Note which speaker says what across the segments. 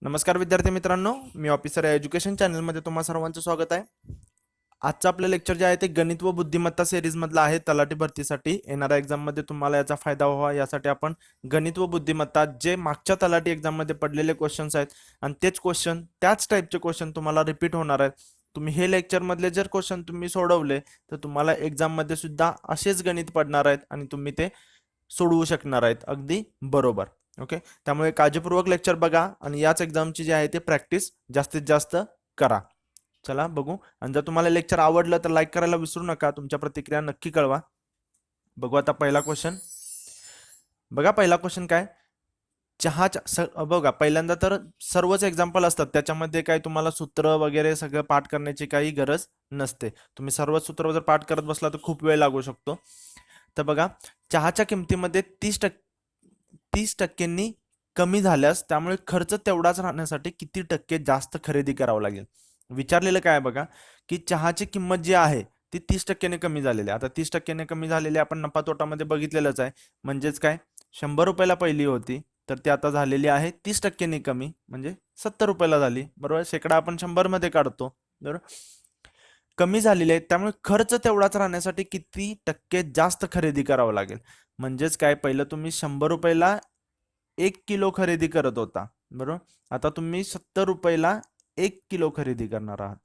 Speaker 1: नमस्कार विद्यार्थी मित्रांनो, मी ऑफिसर या एज्युकेशन चॅनलमध्ये तुम्हा सर्वांचं स्वागत आहे. आजचं आपलं लेक्चर जे आहे ते गणित व बुद्धिमत्ता सिरीज मधलं आहे. तलाठी भरतीसाठी येणाऱ्या एक्झाम मध्ये तुम्हाला याचा फायदा व्हावा यासाठी आपण गणित व बुद्धिमत्ता जे मागच्या तलाठी एक्झाम मध्ये पडलेले क्वेश्चन्स आहेत आणि तेच क्वेश्चन त्याच टाईपचे क्वेश्चन तुम्हाला रिपीट होणार आहेत. तुम्ही हे लेक्चर मधले जर क्वेश्चन तुम्ही सोडवले तर तुम्हाला एक्झाम मध्ये सुद्धा असेच गणित पडणार आहेत आणि तुम्ही ते सोडवू शकणार आहेत अगदी बरोबर. ओके, त्यामुळे काळजीपूर्वक लेक्चर बघा आणि याच एक्झामची जी आहे ते प्रॅक्टिस जास्तीत जास्त करा. चला बघू. आणि जर तुम्हाला लेक्चर आवडलं तर लाईक करायला विसरू नका. तुमच्या प्रतिक्रिया नक्की कळवा. बघू आता पहिला क्वेश्चन. बघा पहिला क्वेश्चन काय, बघा पहिल्यांदा तर सर्वच एक्झाम्पल असतात त्याच्यामध्ये काय तुम्हाला सूत्र वगैरे सगळं पाठ करण्याची काही गरज नसते. तुम्ही सर्व सूत्र जर पाठ करत बसला तर खूप वेळ लागू शकतो. तर बघा, चहाच्या किमतीमध्ये 30% कमी झाल्यास त्यामुळे खर्च तेवढाच राहण्यासाठी किती टक्के जास्त खरेदी करावं लागेल. विचारलेलं काय बघा, की चहाची किंमत जी आहे ती 30% कमी झालेली आहे. आता 30% कमी झालेली आपण नफा तोटामध्ये बघितलेलंच आहे. म्हणजेच काय, 100 रुपयाला पहिली होती तर ती आता झालेली आहे 30% कमी, म्हणजे 70 रुपयाला झाली. बरोबर, शेकडा आपण 100 मध्ये काढतो. बरोबर, कमी झालेले आहेत त्यामुळे खर्च तेवढाच राहण्यासाठी किती टक्के जास्त खरेदी करावं लागेल. म्हणजेच काय, पहिलं तुम्ही 100 रुपयाला 1 किलो खरेदी करत होता. बरोबर, आता तुम्ही 70 रुपयाला 1 किलो खरेदी करणार आहात.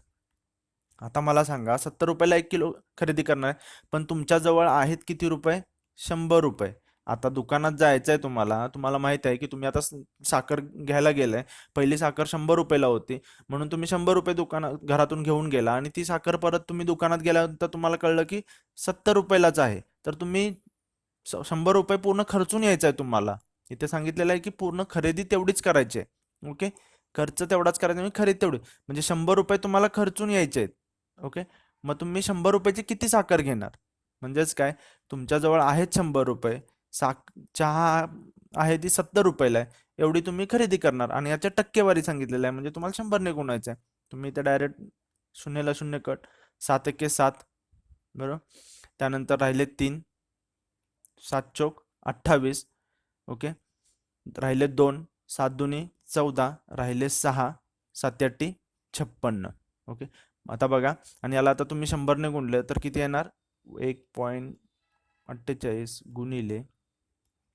Speaker 1: आता मला सांगा, 70 रुपयाला 1 किलो खरेदी करणार आहे, पण तुमच्या जवळ आहेत किती रुपये? 100 रुपये. आता दुकानात जायचं आहे तुम्हाला, तुम्हाला माहित आहे की तुम्ही आता साखर घ्यायला गेलाय. पहिली साखर 100 रुपयाला होती, म्हणून तुम्ही 100 रुपये दुकानात घरातून घेऊन गेला आणि ती साखर परत तुम्ही दुकानात गेल्यानंतर तुम्हाला कळलं की 70 रुपयालाच आहे. तर तुम्ही 100 रुपये पूर्ण खर्चून यायचं आहे तुम्हाला. इथे सांगितलेलं आहे की पूर्ण खरेदी तेवढीच करायची आहे. ओके, खर्च तेवढाच करायचा आणि खरेदी तेवढी, म्हणजे 100 रुपये तुम्हाला खर्चून यायचे आहेत. ओके, मग तुम्ही 100 रुपयाची किती साखर घेणार? म्हणजेच काय, तुमच्याजवळ आहेत 100 रुपये, चहा आहे ती 70 रुपयाला आहे, एवढी तुम्ही खरेदी करणार आणि याच्या टक्केवारी सांगितलेलं आहे, म्हणजे तुम्हाला 100 ने गुणायचं आहे. तुम्ही इथे डायरेक्ट शून्यला शून्य कट, 7 एके 7. बरोबर, त्यानंतर राहिले 3, 7 चौक 28. ओके, राहिले 2, 7 दूनी 14, राहिले 6, 7 8 56. ओके, आता बघा, आणि याला आता तुम्ही 100 ने गुणले तर किती येणार? 1.48 गुणिले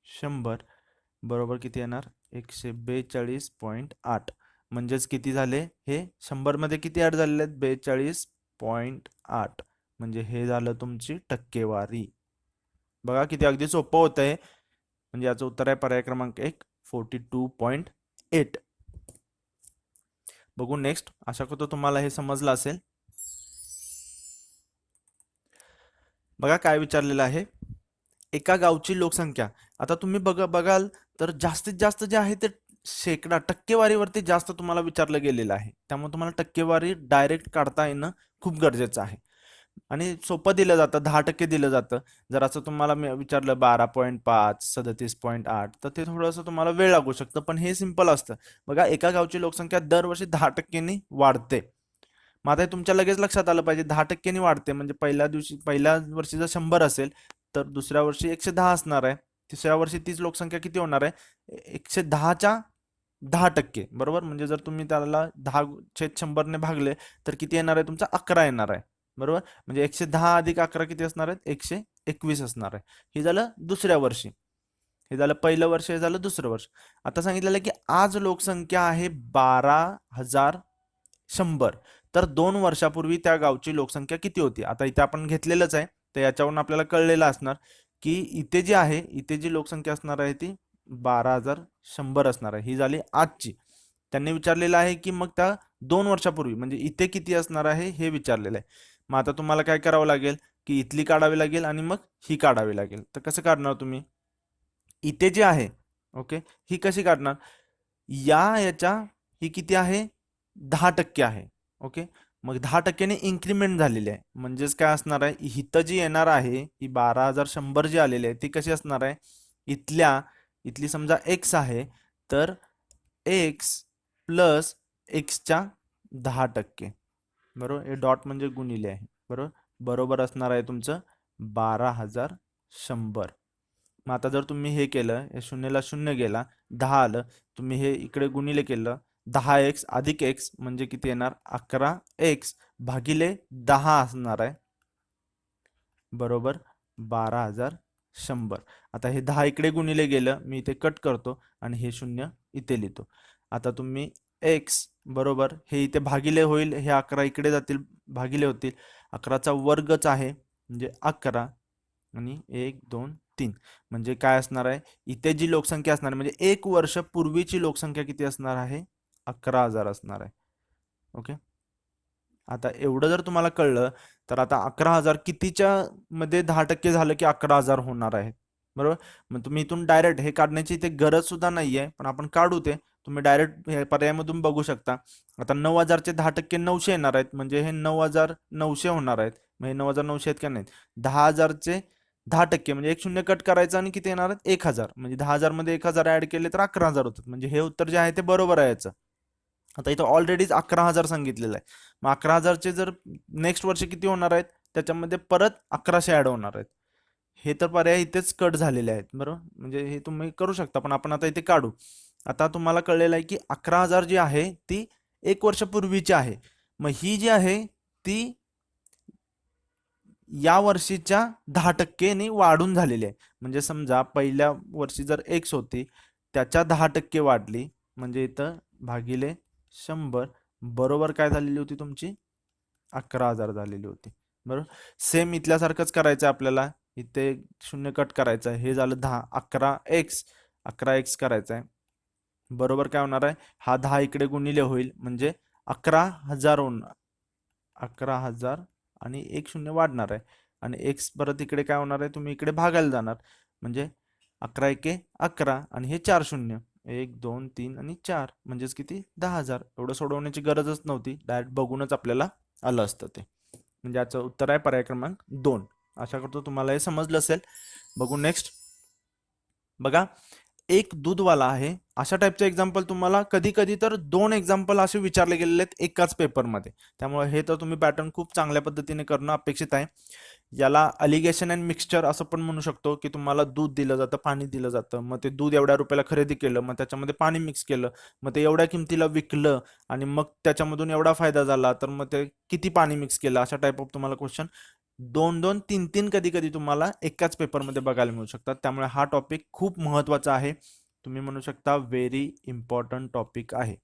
Speaker 1: 100 बरोबर किती येणार? 142.8. म्हणजेच किती झाले हे? 100 मध्ये किती ऍड झालेले आहेत? 42.8. म्हणजे हे झालं तुमची टक्केवारी. बघा किती अगदी सोपं होत आहे. म्हणजे याचं उत्तर आहे पर्याय क्रमांक 1, 42.8. बघू नेक्स्ट. आशा करतो तुम्हाला हे समजलं असेल. बघा काय विचारलेलं आहे, एका गावची लोकसंख्या. आता तुम्ही बघाल तर जास्तीत जास्त जे आहे ते शेकडा टक्केवारीवरती जास्त तुम्हाला विचारलं गेलेलं आहे. त्यामुळे तुम्हाला टक्केवारी डायरेक्ट काढता येणं खूप गरजेचं आहे. आणि सोपं दिलं जातं, 10% दिलं जातं. जर असं तुम्हाला मी विचारलं 12.5, 37.8, तर ते थोडंसं तुम्हाला वेळ लागू शकतं, पण हे सिंपल असतं. बघा, एका गावची लोकसंख्या दरवर्षी 10%नी वाढते. मग आता हे तुमच्या लगेच लक्षात आलं पाहिजे, 10%नी वाढते म्हणजे पहिल्या वर्षी जर 100 असेल तर दुसऱ्या वर्षी 110 असणार आहे. तिसऱ्या वर्षी तीच लोकसंख्या किती होणार आहे? 110च्या 10%. बरोबर, म्हणजे जर तुम्ही त्याला 10/100 ने भागले तर किती येणार आहे? तुमचा 11 येणार आहे. बरोबर, म्हणजे 110 अधिक 11 किती असणार आहेत? 121 असणार आहे. हे झालं दुसऱ्या वर्षी. हे झालं पहिलं वर्ष, हे झालं दुसरं वर्ष. आता सांगितलेलं की आज लोकसंख्या आहे 12,100. तर 2 वर्षापूर्वी त्या गावची लोकसंख्या किती होती? आता इथे आपण घेतलेलंच आहे, तर याच्यावरून आपल्याला कळलेलं असणार की इथे जी आहे, इथे जी लोकसंख्या असणार आहे ती 12,100 असणार आहे. ही झाली आजची. त्यांनी विचारलेलं आहे की मग त्या 2 वर्षापूर्वी म्हणजे इथे किती असणार आहे हे विचारलेलं आहे. मग आता तुम्हाला काय करावं लागेल की इथली काढावी लागेल आणि मग ही काढावी लागेल. तर कसं काढणार तुम्ही? इथे जे आहे, ओके, ही कशी काढणार? याच्या ही किती आहे? 10% आहे. ओके, मग 10%ने इन्क्रीमेंट झालेली आहे. म्हणजेच काय असणार आहे? इथं जी येणार आहे ही 12,100 जी आलेली आहे ती कशी असणार आहे? इथली समजा x आहे, तर x प्लस एक्सच्या 10%. बरोबर, हे डॉट म्हणजे गुणिले आहे. बरोबर, बरोबर असणार आहे तुमचं 12,100. मग आता जर तुम्ही हे केलं, हे शून्यला शून्य गेला, 10 आलं, तुम्ही हे इकडे गुणिले केलं 10x अधिक x म्हणजे किती येणार 11x भागिले 10 असणार आहे बरोबर 12,100. आता हे 10 इकडे गुणिले गेलं मी इथे कट करतो आणि हे शून्य इथे लिहितो. आता तुम्ही x बरोबर हे इथे भागिले होईल, हे 11 इकडे जातील भागिले होतील, 11चा वर्गच आहे म्हणजे 11 आणि 1 2 3 म्हणजे काय असणार आहे इथे जी लोकसंख्या असणार आहे म्हणजे 1 वर्ष पूर्वीची लोकसंख्या किती असणार आहे 11,000 असणार आहे. ओके, आता एवढं जर तुम्हाला कळलं तर आता 11,000 कितीच्या मध्ये 10% झालं की 11,000 होणार आहे बरोबर. मग तुम्ही इथून डायरेक्ट हे काढण्याची इथे गरज सुद्धा नाहीये पण आपण काढू ते. तुम्ही डायरेक्ट हे पर्यायामधून बघू शकता. आता 9,000चे 10% 900 येणार आहेत म्हणजे हे 9,900 होणार आहेत. मग हे 9,900 आहेत का नाहीत. 10,000चे 10% म्हणजे एक शून्य कट करायचं आणि किती येणार आहेत 1,000 म्हणजे 10,000 मध्ये 1,000 ऍड केले तर 11,000 होतात म्हणजे हे उत्तर जे आहे ते बरोबर आहे याचं. आता इथं ऑलरेडीच 11,000 सांगितलेलं आहे. मग 11,000चे जर नेक्स्ट वर्षी किती होणार आहेत त्याच्यामध्ये परत 1100 ऍड होणार आहेत. हे तर पर्याय इथेच कट झालेले आहेत बरोबर म्हणजे हे तुम्ही करू शकता पण आपण आता इथे काढू. आता तुम्हाला कळलेलं आहे की 11,000 जी आहे ती 1 वर्षापूर्वीची आहे. मग ही जी आहे ती या वर्षीच्या 10%ने वाढून झालेली आहे. म्हणजे समजा पहिल्या वर्षी जर एक्स होती त्याच्या 10% वाढली म्हणजे इथं भागिले 100 बरोबर काय झालेली होती तुमची 11,000 झालेली होती बरोबर. सेम इथल्यासारखंच करायचं आपल्याला. इथे शून्य कट करायचं आहे हे झालं 10 11x करायचं आहे बरोबर काय होणार आहे हा 10 इकडे गुणिले होईल म्हणजे 11,000 होणार 11,000 आणि एक शून्य वाढणार आहे आणि एक्स परत इकडे काय होणार आहे तुम्ही इकडे भागायला जाणार म्हणजे 11 एके 11 आणि हे 4 शून्य 1 2 3 आणि 4 म्हणजेच किती 10,000. एवढं सोडवण्याची गरजच नव्हती डायरेक्ट बघूनच आपल्याला आलं असतं ते. म्हणजे याचं उत्तर आहे पर्याय क्रमांक 2. आशा करतो तुम्हाला हे समजलं असेल. बघू नेक्स्ट. बघा एक दूधवाला आहे अशा टाईपचे एक्झाम्पल तुम्हाला कधी कधी तर 2 एक्झाम्पल असे विचारले गेलेले आहेत एकाच पेपरमध्ये. त्यामुळे हे तर तुम्ही पॅटर्न खूप चांगल्या पद्धतीने करणं अपेक्षित आहे. याला अलिगेशन अँड मिक्सचर असं पण म्हणू शकतो की तुम्हाला दूध दिलं जातं पाणी दिलं जातं मग ते दूध एवढ्या रुपयाला खरेदी केलं मग त्याच्यामध्ये पाणी मिक्स केलं मग ते एवढ्या किमतीला विकलं आणि मग त्याच्यामधून एवढा फायदा झाला तर मग ते किती पाणी मिक्स केलं अशा टाईप ऑफ तुम्हाला क्वेश्चन 2-2 3-3 कधी कधी तुम्हाला एकाच पेपरमध्ये बघायला मिळू शकतात. त्यामुळे हा टॉपिक खूप महत्वाचा आहे. तुम्ही म्हणू शकता व्हेरी इम्पॉर्टंट टॉपिक आहे.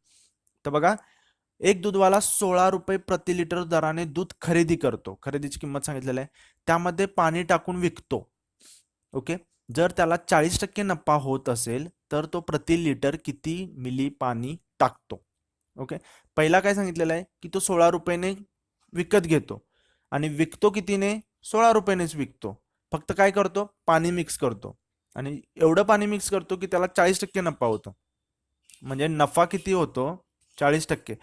Speaker 1: तर बघा एक दूधवाला 16 रुपये प्रति लिटर दराने दूध खरेदी करतो. खरेदीची किंमत सांगितलेली आहे त्यामध्ये पाणी टाकून विकतो. ओके, जर त्याला 40% नफा होत असेल तर तो प्रति लिटर किती मिली पाणी टाकतो. ओके, पहिला काय सांगितलेलं आहे की तो 16 रुपयाने विकत घेतो आणि विकतो कितीने 16 रुपयानेच विकतो. फक्त काय करतो पाणी मिक्स करतो आणि एवढं पाणी मिक्स करतो की त्याला 40% नफा होतो. म्हणजे नफा किती होतो 40%.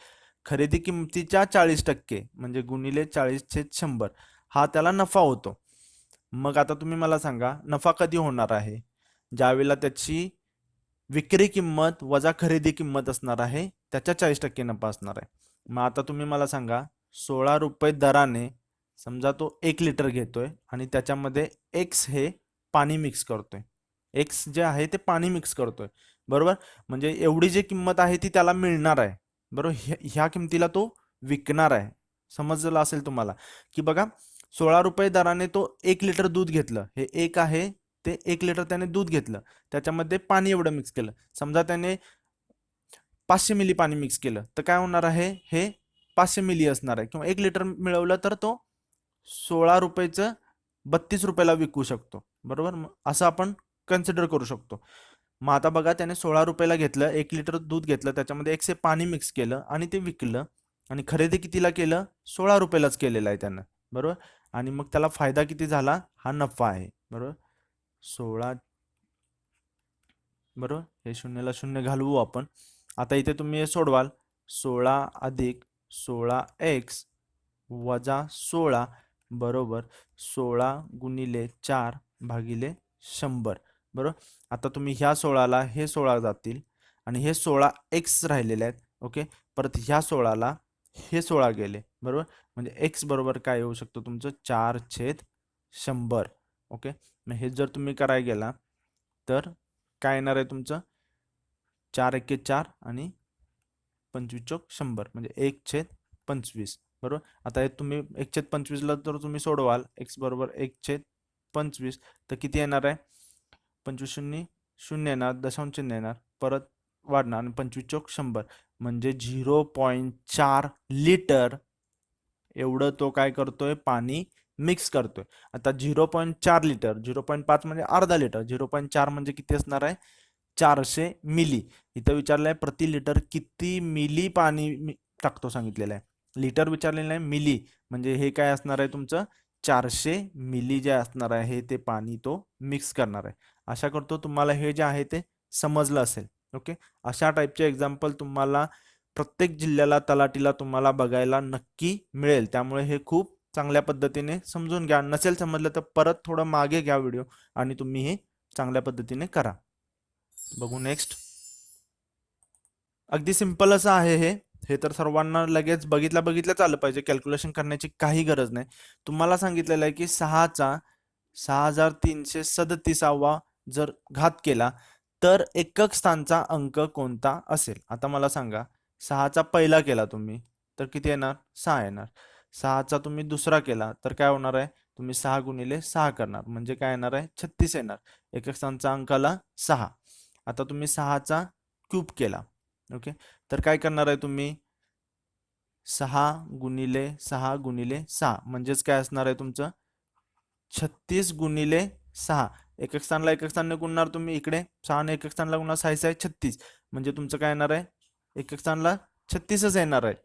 Speaker 1: खरेदी किमतीच्या 40% म्हणजे गुणिले 40/100 हा त्याला नफा होतो. मग आता तुम्ही मला सांगा नफा कधी होणार आहे ज्यावेळेला त्याची विक्री किंमत वजा खरेदी किंमत असणार आहे त्याच्या 40% नफा असणार आहे. मग आता तुम्ही मला सांगा 16 रुपये दराने समजा तो 1 लिटर घेतोय आणि त्याच्यामध्ये एक्स हे पाणी मिक्स करतोय. एक्स जे आहे ते पाणी मिक्स करतोय बरोबर. म्हणजे एवढी जी किंमत आहे ती त्याला मिळणार आहे बरोबर. ह्या किमतीला तो विकणार आहे. समजलं असेल तुम्हाला की बघा 16 रुपये दराने तो 1 लिटर दूध घेतलं हे एक आहे ते 1 लिटर त्याने दूध घेतलं त्याच्यामध्ये पाणी एवढं मिक्स केलं समजा त्याने 500 मिली पाणी मिक्स केलं तर काय होणार आहे हे 500 मिली असणार आहे किंवा 1 लिटर मिळवलं तर तो 16 रुपयेचं 32 रुपयाला विकू शकतो बरोबर. असं आपण कन्सिडर करू शकतो. मग आता बघा त्याने 16 रुपयाला घेतलं 1 लिटर दूध घेतलं त्याच्यामध्ये एकशे पाणी मिक्स केलं आणि ते विकलं आणि खरेदी कितीला केलं 16 रुपयालाच केलेलं आहे त्यानं बरोबर. आणि मग त्याला फायदा किती झाला हा नफा आहे बरोबर. 16 बरोबर हे शून्यला शून्य घालवू आपण. आता इथे तुम्ही हे सोडवाल 16 अधिक 16x वजा 16 बरोबर 16 गुणिले 4 भागिले 100 बरोबर. आता तुम्ही ह्या 16ला हे 16 जातील आणि हे 16x राहिलेले आहेत. ओके, परत ह्या 16ला हे 16 गेले बरोबर. म्हणजे x बरोबर काय येऊ शकतो तुमचं 4/100. ओके, मग हे जर तुम्ही करायला गेला तर काय येणार आहे तुमचं 4 एके 4 आणि 25 × 100 म्हणजे 1/25 बरोबर. आता हे तुम्ही 1/25ला जर तुम्ही सोडवाल x बरोबर 1/25 तर किती येणार आहे? 25 शून्य शून्य येणार, दशांश चिन्ह येणार, परत वाढणार आणि 25 × 100 म्हणजे 0.4 लिटर एवढं तो काय करतोय? पाणी मिक्स करतोय. आता 0.4 लिटर, 0.5 म्हणजे अर्धा लिटर, 0.4 म्हणजे किती असणार आहे? 400 मिली. इथं विचारलंय प्रति लिटर किती मिली पाणी टाकतो सांगितलेलं आहे. लिटर विचारलेलं नाही, मिली म्हणजे हे काय असणार आहे तुमचं? 400 मिली जे असणार आहे हे ते पाणी तो मिक्स करणार आहे. आशा करतो तुम्हाला हे जे आहे ते समजलं असेल. ओके, अशा टाईपचे एक्झाम्पल तुम्हाला प्रत्येक जिल्ह्याला तलाठीला तुम्हाला बघायला नक्की मिळेल. त्यामुळे हे खूप चांगल्या पद्धतीने समजून घ्या. नसेल समजलं तर परत थोडं मागे घ्या व्हिडिओ आणि तुम्ही हे चांगल्या पद्धतीने करा. बघू नेक्स्ट. अगदी सिंपल असं आहे हे. हे तर सर्वांना लगेच बघितल्याच आलं पाहिजे. कॅल्क्युलेशन करण्याची काही गरज नाही. तुम्हाला सांगितलेलं आहे की 6चा 6337वा जर घात केला तर एकक स्थानचा अंक कोणता असेल? आता मला सांगा, 6चा पहिला केला तुम्ही तर किती येणार? 6 येणार. 6चा तुम्ही दुसरा केला तर काय होणार आहे? तुम्ही 6 गुणिले 6 करणार म्हणजे काय येणार आहे? 36 येणार. एकक स्थानचा अंक आला 6. आता तुम्ही 6चा क्यूब केला. ओके, तर काय करणार आहे तुम्ही? 6 गुणिले 6 गुणिले 6 म्हणजेच काय असणार आहे तुमचं? 36 गुणिले 6. एकक स्थानला एकक स्थानने गुणणार तुम्ही इकडे 6 ने एकक स्थानला गुणणार 6 6 36 म्हणजे तुमचं काय येणार आहे? एकक स्थानला 36च येणार आहे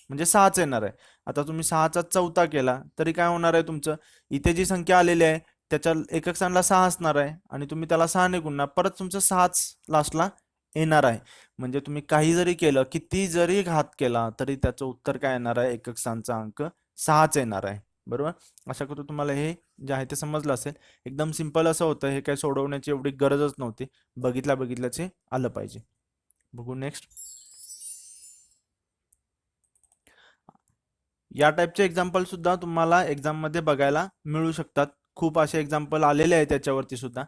Speaker 1: म्हणजे 6च येणार आहे. आता तुम्ही 6चा चौथा केला तरी काय होणार आहे तुमचं? इथे जी संख्या आलेली आहे त्याच्या एकक स्थानला 6 असणार आहे आणि तुम्ही त्याला 6 ने गुणणार परत तुमचं 6च लास्टला येणार आहे. म्हणजे तुम्ही काही जरी केलं, किती जरी घात केला तरी त्याचं उत्तर काय येणार आहे? एकक स्थानचा अंक 6च येणार आहे. बरोबर. आशा करतो तुम्हाला हे जे आहे ते समजलं असेल. एकदम सिंपल असं होतं, हे काही सोडवण्याची एवढी गरजच नव्हती. बघितल्याचे आलं पाहिजे. बघू नेक्स्ट. या टाईपचे एक्झाम्पल सुद्धा तुम्हाला एक्झाम मध्ये बघायला मिळू शकतात. खूप असे एक्झाम्पल आलेले आहेत त्याच्यावरती सुद्धा.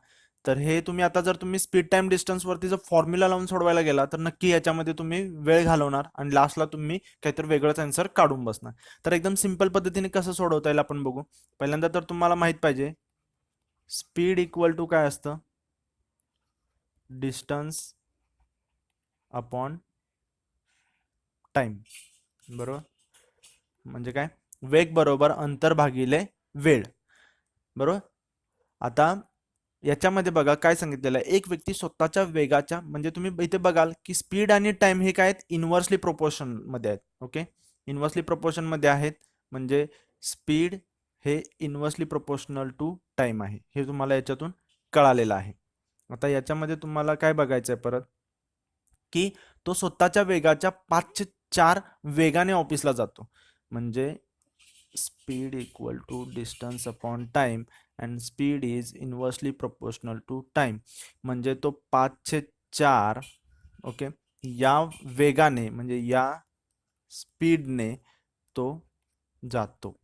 Speaker 1: तर हे तुम्ही आता जर तुम्ही स्पीड टाइम डिस्टन्स वरती जर फॉर्म्युला लावून सोडवायला गेला तर नक्की याच्यामध्ये तुम्ही वेळ घालवणार आणि लास्टला तुम्ही काहीतरी वेगळंच आन्सर काढून बसणार. तर एकदम सिंपल पद्धतीने कसं सोडवता येईल आपण बघू. पहिल्यांदा तर तुम्हाला माहित पाहिजे स्पीड इक्वल टू काय असतं? Distance upon time. बरोबर. म्हणजे काय? वेग बरोबर अंतर भागिले वेळ. बरोबर. आता याच्यामध्ये बघा काय सांगितलेलं आहे, एक व्यक्ती स्वतःच्या वेगाच्या म्हणजे तुम्ही इथे बघाल की स्पीड आणि टाइम हे काय आहेत? इन्व्हर्सली प्रोपोर्शन मध्ये आहेत. ओके, इन्व्हर्सली प्रोपोर्शन मध्ये आहेत म्हणजे स्पीड हे इन्व्हर्सली प्रोपोर्शनल टू टाइम आहे. हे तुम्हाला याच्यातून कळालेलं आहे. आता याच्यामध्ये तुम्हाला काय बघायचं आहे परत की तो स्वतःच्या वेगाच्या 5/4 वेगाने ऑफिसला जातो. म्हणजे speed equal to distance upon time and speed is inversely proportional to time. म्हणजे तो 5/4 ओके या वेगाने म्हणजे या स्पीडने तो जातो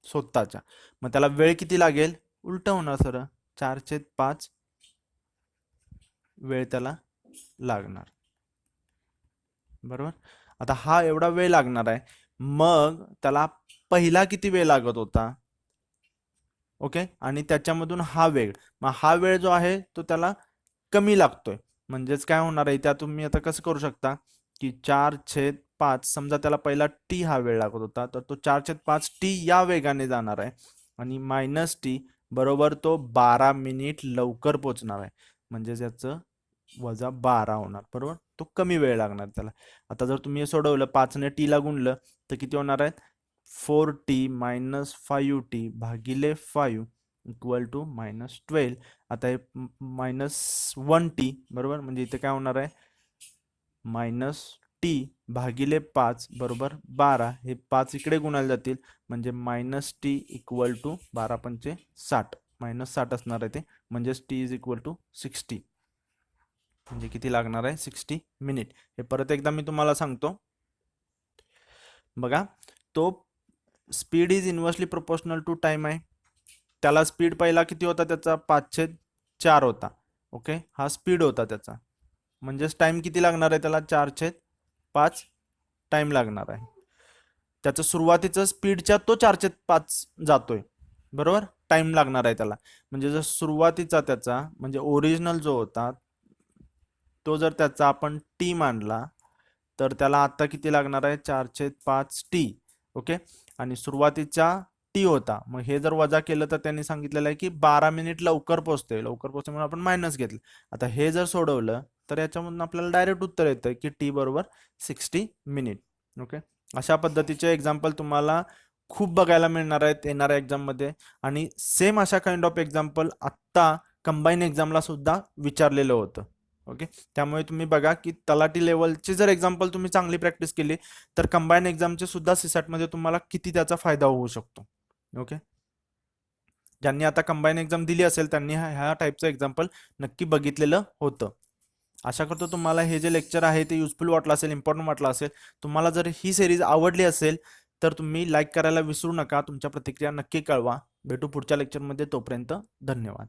Speaker 1: स्वतःच्या. मग त्याला वेळ किती लागेल? उलट होणार सर, 4/5 वेळ त्याला लागणार. बरोबर. आता हा एवढा वेळ लागणार आहे, मग त्याला पहिला किती वेळ लागत होता? ओके, आणि त्याच्यामधून हा वेळ, मग हा वेळ जो आहे तो त्याला कमी लागतोय. म्हणजेच काय होणार आहे त्या तुम्ही आता कसं करू शकता की 4/5 समजा त्याला पहिला टी हा वेळ लागत होता तर तो 4/5 टी या वेगाने जाणार आहे आणि मायनस टी बरोबर तो 12 मिनिट लवकर पोहोचणार आहे. म्हणजे त्याचं -12 होणार. बरोबर, तो कमी वेळ लागणार त्याला. आता जर तुम्ही हे सोडवलं 5 ने टी ला गुणलं तर किती होणार आहे? 4t मायनस 5t भागिले 5 इक्वल टू -12. आता हे -1t बरोबर म्हणजे इथे काय होणार आहे? -t भागिले 5 बरोबर 12. हे 5 इकडे गुणायला जातील म्हणजे -t इक्वल टू 12×5 = 60 -60 असणार आहे ते. म्हणजेच t इज इक्वल टू 60. म्हणजे किती लागणार आहे? 60 मिनिट. हे परत एकदा मी तुम्हाला सांगतो बघा. तो speed is inversely proportional to time आहे. त्याला स्पीड पहिला किती होता? त्याचा 5/4 होता. ओके, हा स्पीड होता त्याचा. म्हणजेच टाइम किती लागणार आहे त्याला? 4/4. 5 टाइम लागणार आहे. त्याचं सुरुवातीचं स्पीडच्या तो 4/5 जातोय, बरोबर, टाइम लागणार आहे त्याला. म्हणजे जर सुरुवातीचा त्याचा म्हणजे ओरिजिनल जो होता तो जर त्याचा आपण टी मांडला तर त्याला आता किती लागणार आहे, 4/5 टी. ओके, आणि सुरुवातीचा टी होता, मग हे जर वजा केलं तर त्यांनी सांगितलेलं आहे की 12 मिनिट लवकर पोहोचते, लवकर पोहोचते म्हणून आपण मायनस घेतलं. आता हे जर सोडवलं तर याच्यामधून आपल्याला डायरेक्ट उत्तर येतं की टी बरोबर 60 मिनिट. ओके, अशा पद्धतीचे एक्झाम्पल तुम्हाला खूप बघायला मिळणार आहेत येणाऱ्या एक्झाममध्ये. आणि सेम अशा काइंड ऑफ एक्झाम्पल आत्ता कंबाईन एक्झामला सुद्धा विचारलेलं होतं. ओके, त्यामुळे तुम्ही बघा की तलाठी लेवलची जर एक्झाम्पल तुम्ही चांगली प्रॅक्टिस केली तर कंबाईन एक्झामचे सुद्धा सीसॅट मध्ये तुम्हाला किती त्याचा फायदा होऊ शकतो. ओके, ज्यांनी आता कंबाईन एक्झाम दिली असेल त्यांनी ह्या टाईपचं एक्झाम्पल नक्की बघितलेलं होतं. आशा करतो तुम्हाला हे जे लेक्चर आहे ते युजफुल वाटलं असेल, इम्पॉर्टंट वाटलं असेल. तुम्हाला जर ही सिरीज आवडली असेल तर तुम्ही लाईक करायला विसरू नका. तुमच्या प्रतिक्रिया नक्की कळवा. भेटू पुढच्या लेक्चरमध्ये, तोपर्यंत धन्यवाद.